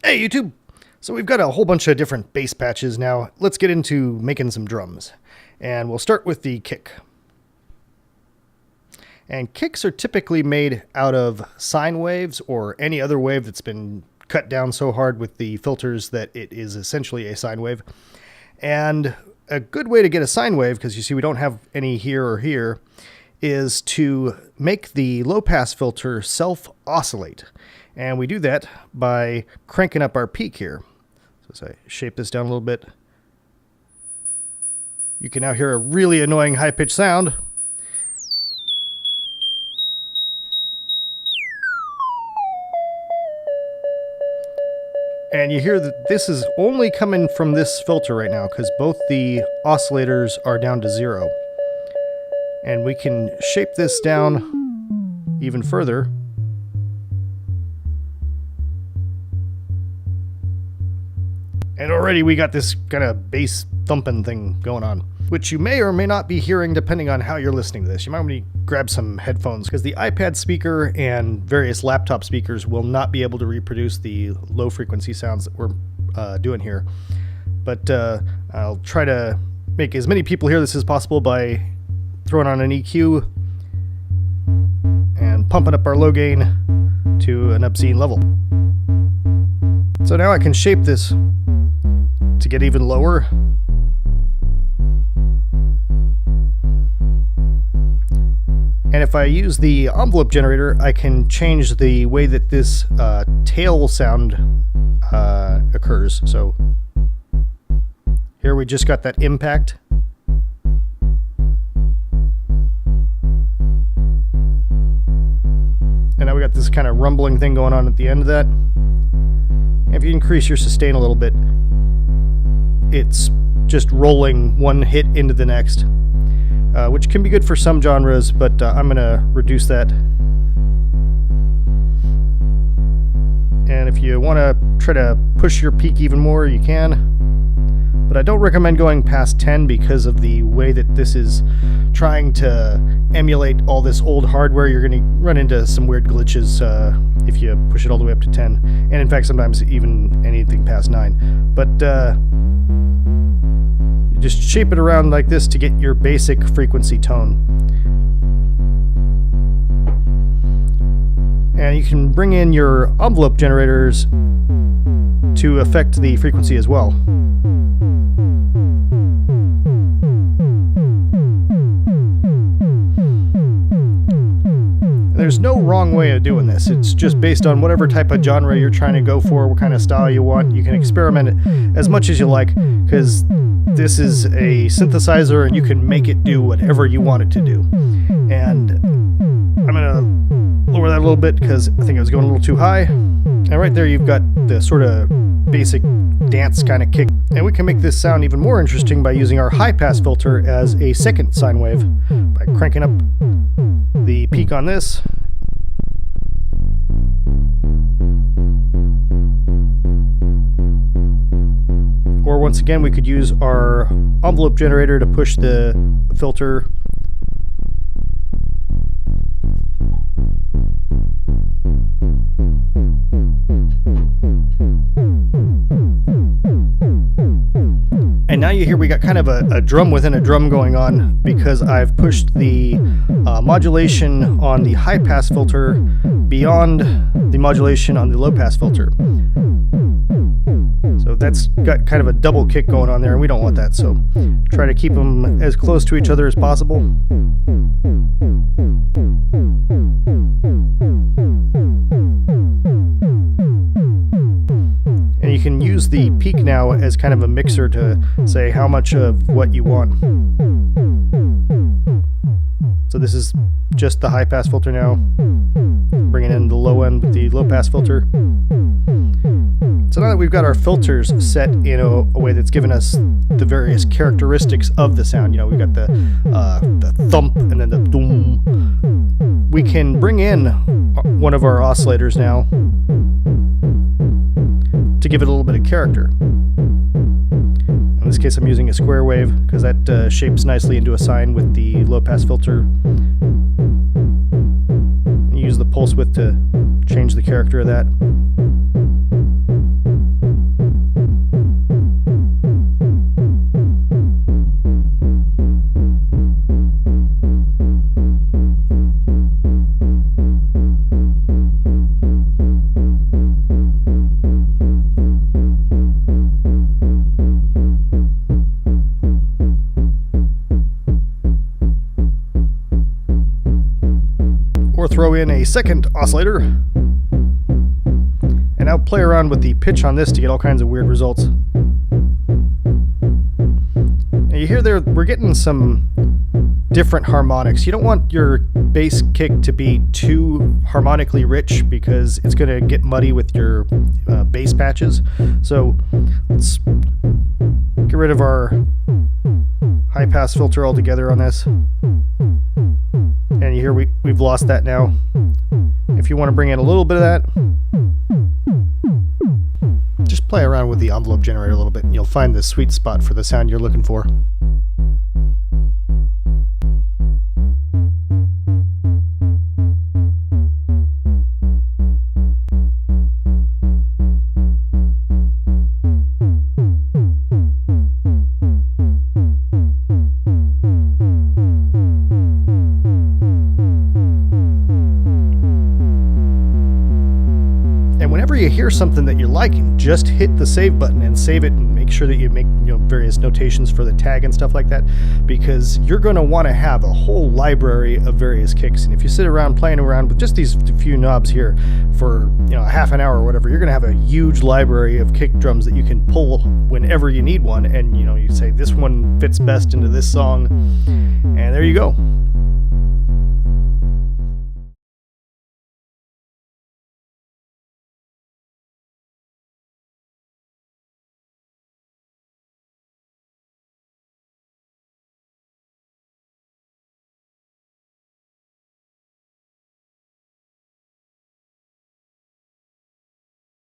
Hey YouTube! So we've got a whole bunch of different bass patches now. Let's get into making some drums. And we'll start with the kick. And kicks are typically made out of sine waves or any other wave that's been cut down so hard with the filters that it is essentially a sine wave. And a good way to get a sine wave, because you see we don't have any here or here, is to make the low pass filter self-oscillate. And we do that by cranking up our peak here. So as I shape this down a little bit, you can now hear a really annoying high-pitched sound. And you hear that this is only coming from this filter right now because both the oscillators are down to 0. And we can shape this down even further. And already we got this kind of bass thumping thing going on, which you may or may not be hearing depending on how you're listening to this. You might want to grab some headphones because the iPad speaker and various laptop speakers will not be able to reproduce the low frequency sounds that we're doing here. But I'll try to make as many people hear this as possible by throwing on an EQ and pumping up our low gain to an obscene level. So now I can shape this to get even lower. And if I use the envelope generator, I can change the way that this tail sound occurs. So here we just got that impact. And now we got this kind of rumbling thing going on at the end of that. If you increase your sustain a little bit, it's just rolling one hit into the next, which can be good for some genres, but I'm going to reduce that. And if you want to try to push your peak even more, you can. But I don't recommend going past 10 because of the way that this is trying to emulate all this old hardware. You're going to run into some weird glitches if you push it all the way up to 10. And in fact, sometimes even anything past 9. But just shape it around like this to get your basic frequency tone. And you can bring in your envelope generators to affect the frequency as well. There's no wrong way of doing this. It's just based on whatever type of genre you're trying to go for, what kind of style you want. You can experiment it as much as you like, because this is a synthesizer and you can make it do whatever you want it to do. And I'm going to lower that a little bit because I think I was going a little too high. And right there you've got the sort of basic dance kind of kick. And we can make this sound even more interesting by using our high pass filter as a second sine wave by cranking up the peak on this. Or once again, we could use our envelope generator to push the filter. And now you hear we got kind of a drum within a drum going on because I've pushed the modulation on the high pass filter beyond the modulation on the low pass filter. So that's got kind of a double kick going on there, and we don't want that, so try to keep them as close to each other as possible. And you can use the peak now as kind of a mixer to say how much of what you want. So this is just the high pass filter now, bringing in the low end with the low pass filter. So now that we've got our filters set in a way that's given us the various characteristics of the sound, you know, we've got the thump and then the doom, we can bring in one of our oscillators now to give it a little bit of character. In this case I'm using a square wave because that shapes nicely into a sine with the low pass filter. Use the pulse width to change the character of that. throw in a second oscillator. And now play around with the pitch on this to get all kinds of weird results. And you hear there, we're getting some different harmonics. You don't want your bass kick to be too harmonically rich because it's going to get muddy with your bass patches. So let's get rid of our high pass filter altogether on this. And you hear we've lost that now. If you want to bring in a little bit of that, just play around with the envelope generator a little bit and you'll find the sweet spot for the sound you're looking for. Whenever you hear something that you're liking, just hit the save button and save it, and make sure that you make various notations for the tag and stuff like that, because you're going to want to have a whole library of various kicks. And if you sit around playing around with just these few knobs here for a half an hour or whatever, you're going to have a huge library of kick drums that you can pull whenever you need one, and you say this one fits best into this song, and there you go.